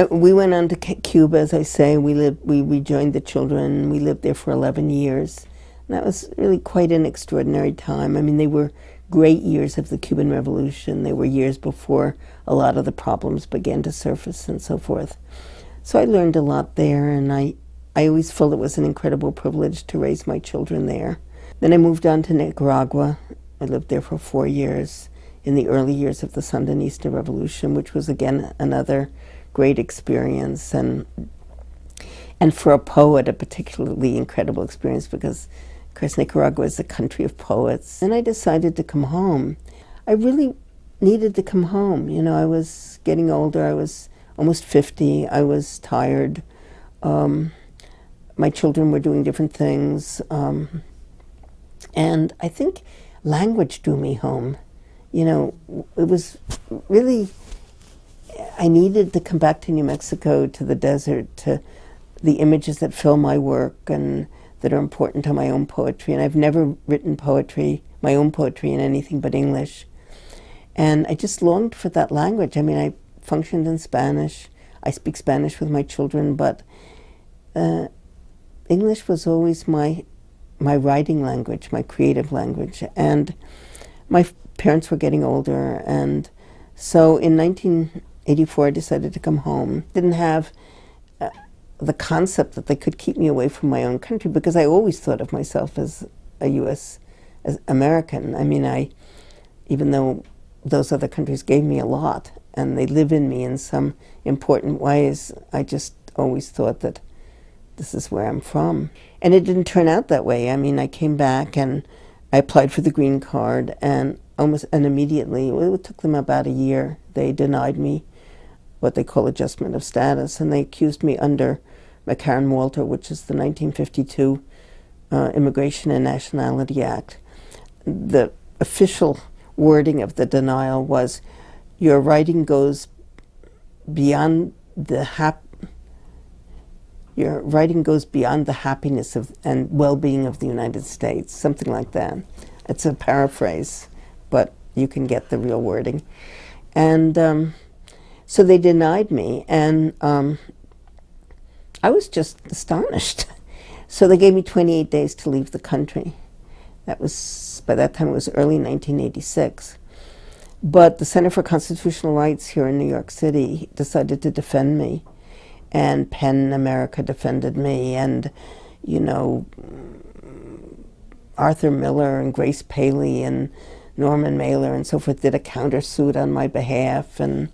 We went on to Cuba, as I say. We rejoined the children. We lived there for 11 years. And that was really quite an extraordinary time. I mean, they were great years of the Cuban Revolution. They were years before a lot of the problems began to surface and so forth. So I learned a lot there, and I always felt it was an incredible privilege to raise my children there. Then I moved on to Nicaragua. I lived there for 4 years in the early years of the Sandinista Revolution, which was again another great experience, and for a poet, a particularly incredible experience because, of course, Nicaragua is a country of poets. And I decided to come home. I really needed to come home. You know, I was getting older. I was almost 50. I was tired. My children were doing different things. And I think language drew me home. You know, it was really, I needed to come back to New Mexico, to the desert, to the images that fill my work and that are important to my own poetry. And I've never written poetry, my own poetry, in anything but English. And I just longed for that language. I mean, I functioned in Spanish. I speak Spanish with my children, but English was always my writing language, my creative language. And my parents were getting older, and so in 1984 I decided to come home. Didn't have the concept that they could keep me away from my own country, because I always thought of myself as a U.S. as American. I mean, even though those other countries gave me a lot and they live in me in some important ways, I just always thought that this is where I'm from. And it didn't turn out that way. I mean, I came back and I applied for the green card, and immediately, it took them about a year, they denied me what they call adjustment of status, and they accused me under McCarran-Walter, which is the 1952 Immigration and Nationality Act. The official wording of the denial was, your writing goes beyond the happiness and well-being of the United States, something like that. It's a paraphrase, but you can get the real wording. And so they denied me, and I was just astonished. So they gave me 28 days to leave the country. By that time it was early 1986. But the Center for Constitutional Rights here in New York City decided to defend me, and PEN America defended me, and, you know, Arthur Miller and Grace Paley and Norman Mailer and so forth did a countersuit on my behalf, and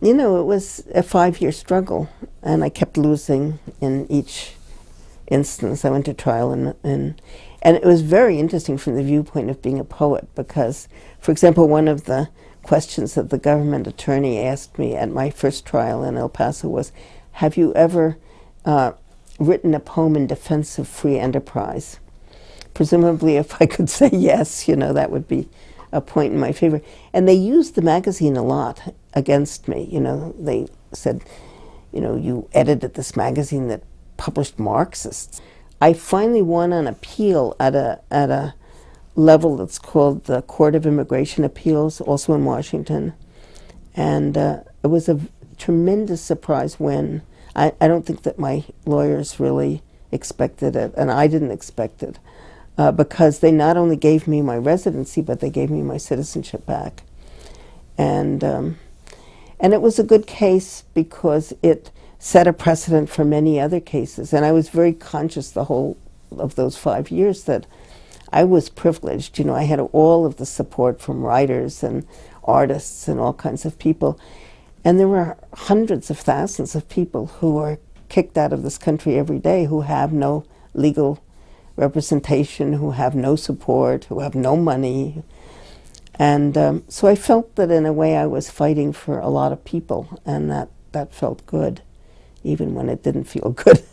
you know, it was a 5-year struggle, and I kept losing in each instance. I went to trial, and it was very interesting from the viewpoint of being a poet, because, for example, one of the questions that the government attorney asked me at my first trial in El Paso was, have you ever written a poem in defense of free enterprise? Presumably, if I could say yes, you know, that would be a point in my favor. And they used the magazine a lot against me. You know, they said, you know, you edited this magazine that published Marxists. I finally won an appeal at a level that's called the Court of Immigration Appeals, also in Washington. And it was a tremendous surprise win. I don't think that my lawyers really expected it, and I didn't expect it, because they not only gave me my residency, but they gave me my citizenship back. And it was a good case because it set a precedent for many other cases. And I was very conscious the whole of those 5 years that I was privileged. You know, I had all of the support from writers and artists and all kinds of people. And there were hundreds of thousands of people who are kicked out of this country every day, who have no legal representation, who have no support, who have no money. And so I felt that in a way I was fighting for a lot of people, and that felt good, even when it didn't feel good.